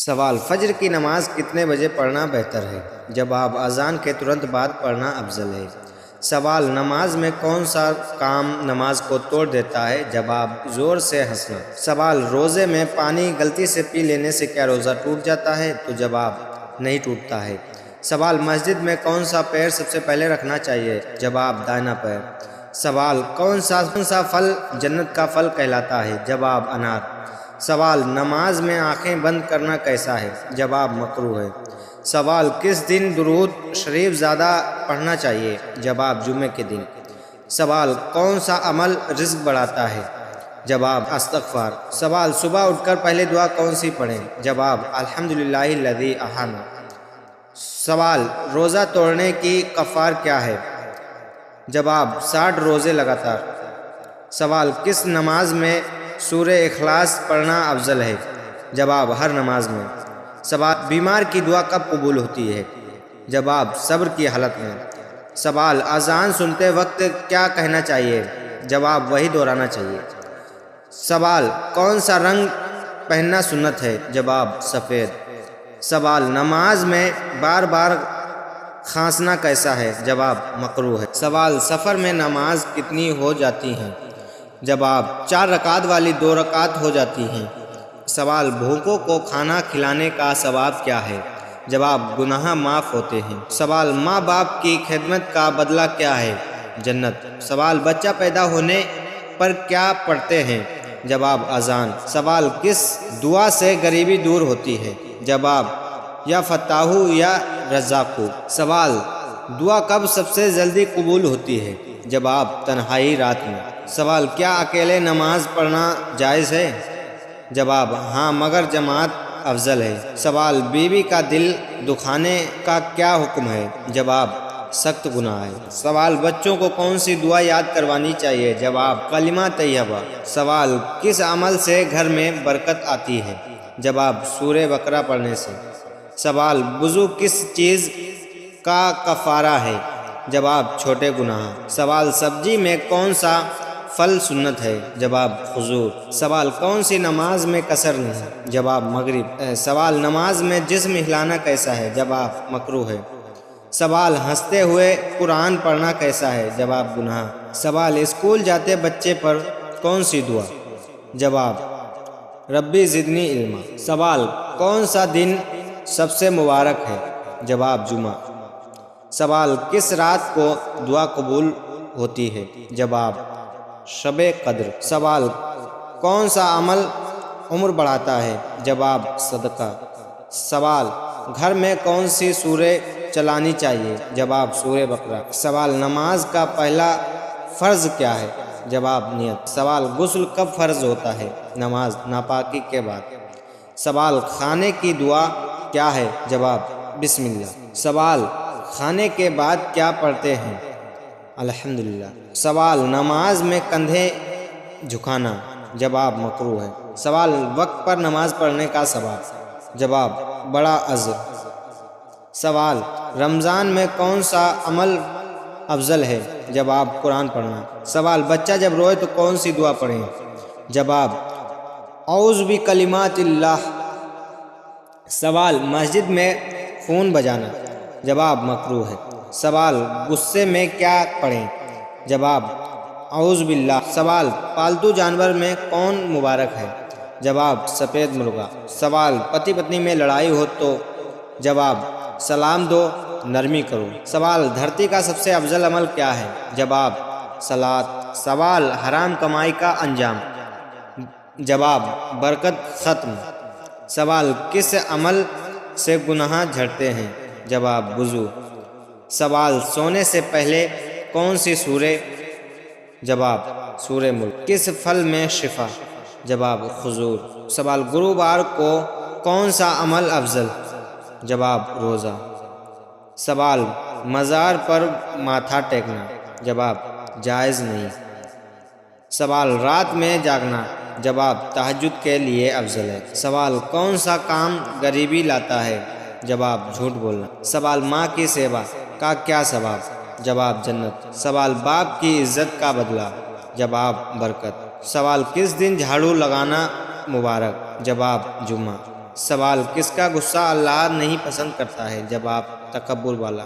سوال: فجر کی نماز کتنے بجے پڑھنا بہتر ہے؟ جواب: اذان کے ترنت بعد پڑھنا افضل ہے۔ سوال: نماز میں کون سا کام نماز کو توڑ دیتا ہے؟ جواب: زور سے ہنسنا۔ سوال: روزے میں پانی غلطی سے پی لینے سے کیا روزہ ٹوٹ جاتا ہے؟ تو جواب: نہیں ٹوٹتا ہے۔ سوال: مسجد میں کون سا پیر سب سے پہلے رکھنا چاہیے؟ جواب: دائیں پیر۔ سوال: کون سا پھل جنت کا پھل کہلاتا ہے؟ جواب: انار۔ سوال: نماز میں آنکھیں بند کرنا کیسا ہے؟ جواب: مکروہ ہے۔ سوال: کس دن درود شریف زیادہ پڑھنا چاہیے؟ جواب: جمعے کے دن۔ سوال: کون سا عمل رزق بڑھاتا ہے؟ جواب: استغفار۔ سوال: صبح اٹھ کر پہلے دعا کون سی پڑھیں؟ جواب: الحمدللہ الذی احیانا۔ سوال: روزہ توڑنے کی کفار کیا ہے؟ جواب: 60 روزے لگاتار۔ سوال: کس نماز میں سورہ اخلاص پڑھنا افضل ہے؟ جواب: ہر نماز میں۔ سوال: بیمار کی دعا کب قبول ہوتی ہے؟ جواب: صبر کی حالت میں۔ سوال: اذان سنتے وقت کیا کہنا چاہیے؟ جواب: وہی دہرانا چاہیے۔ سوال: کون سا رنگ پہننا سنت ہے؟ جواب: سفید۔ سوال: نماز میں بار بار کھانسنا کیسا ہے؟ جواب: مکروہ ہے۔ سوال: سفر میں نماز کتنی ہو جاتی ہیں؟ جواب: 4 رکعت والی 2 رکعت ہو جاتی ہیں۔ سوال: بھوکوں کو کھانا کھلانے کا ثواب کیا ہے؟ جواب: گناہ معاف ہوتے ہیں۔ سوال: ماں باپ کی خدمت کا بدلہ کیا ہے؟ جنت۔ سوال: بچہ پیدا ہونے پر کیا پڑھتے ہیں؟ جواب: اذان۔ سوال: کس دعا سے غریبی دور ہوتی ہے؟ جواب: یا فتاح یا رزاق۔ سوال: دعا کب سب سے جلدی قبول ہوتی ہے؟ جواب: تنہائی رات میں۔ سوال: کیا اکیلے نماز پڑھنا جائز ہے؟ جواب: ہاں، مگر جماعت افضل ہے۔ سوال: بیوی کا دل دکھانے کا کیا حکم ہے؟ جواب: سخت گناہ ہے۔ سوال: بچوں کو کون سی دعا یاد کروانی چاہیے؟ جواب: کلمہ طیبہ۔ سوال: کس عمل سے گھر میں برکت آتی ہے؟ جواب: سورہ بقرہ پڑھنے سے۔ سوال: وضو کس چیز کا کفارہ ہے؟ جواب: چھوٹے گناہ۔ سوال: سبزی میں کون سا پھل سنت ہے؟ جواب: کھجور۔ سوال: کون سی نماز میں قصر نہیں؟ جواب: مغرب۔ سوال: نماز میں جسم ہلانا کیسا ہے؟ جواب: مکروہ ہے۔ سوال: ہنستے ہوئے قرآن پڑھنا کیسا ہے؟ جواب: گناہ۔ سوال: اسکول جاتے بچے پر کون سی دعا؟ جواب: ربی زدنی علما۔ سوال: کون سا دن سب سے مبارک ہے؟ جواب: جمعہ۔ سوال: کس رات کو دعا قبول ہوتی ہے؟ جواب: شب قدر۔ سوال: کون سا عمل عمر بڑھاتا ہے؟ جواب: صدقہ۔ سوال: گھر میں کون سی سورہ چلانی چاہیے؟ جواب: سورہ بقرہ۔ سوال: نماز کا پہلا فرض کیا ہے؟ جواب: نیت۔ سوال: غسل کب فرض ہوتا ہے؟ نماز ناپاکی کے بعد۔ سوال: کھانے کی دعا کیا ہے؟ جواب: بسم اللہ۔ سوال: کھانے کے بعد کیا پڑھتے ہیں؟ الحمدللہ۔ سوال: نماز میں کندھے جھکانا۔ جواب: مکروہ ہے۔ سوال: وقت پر نماز پڑھنے کا ثواب؟ جواب: بڑا اجر۔ سوال: رمضان میں کون سا عمل افضل ہے؟ جواب: قرآن پڑھنا۔ سوال: بچہ جب روئے تو کون سی دعا پڑھیں؟ جواب: اعوذ بکلمات اللہ۔ سوال: مسجد میں خون بجانا۔ جواب: مکروہ ہے۔ سوال: غصے میں کیا پڑھیں؟ جواب: اعوذ باللہ۔ سوال: پالتو جانور میں کون مبارک ہے؟ جواب: سفید مرغا۔ سوال: پتی پتنی میں لڑائی ہو تو؟ جواب: سلام دو، نرمی کرو۔ سوال: دھرتی کا سب سے افضل عمل کیا ہے؟ جواب: صلاۃ۔ سوال: حرام کمائی کا انجام؟ جواب: برکت ختم۔ سوال: کس عمل سے گناہ جھڑتے ہیں؟ جواب: وضو۔ سوال: سونے سے پہلے کون سی سورہ؟ جواب: سورہ ملک۔ کس پھل میں شفا؟ جواب: کھجور۔ سوال: گروبار کو کون سا عمل افضل؟ جواب: روزہ۔ سوال: مزار پر ماتھا ٹیکنا؟ جواب: جائز نہیں۔ سوال: رات میں جاگنا؟ جواب: تہجد کے لیے افضل ہے۔ سوال: کون سا کام غریبی لاتا ہے؟ جواب: جھوٹ بولنا۔ سوال: ماں کی سیوا کا کیا ثواب؟ جواب: جنت۔ سوال: باپ کی عزت کا بدلہ؟ جواب: برکت۔ سوال: کس دن جھاڑو لگانا مبارک؟ جواب: جمعہ۔ سوال، کس کا غصہ اللہ نہیں پسند کرتا ہے؟ جواب، تکبر والا۔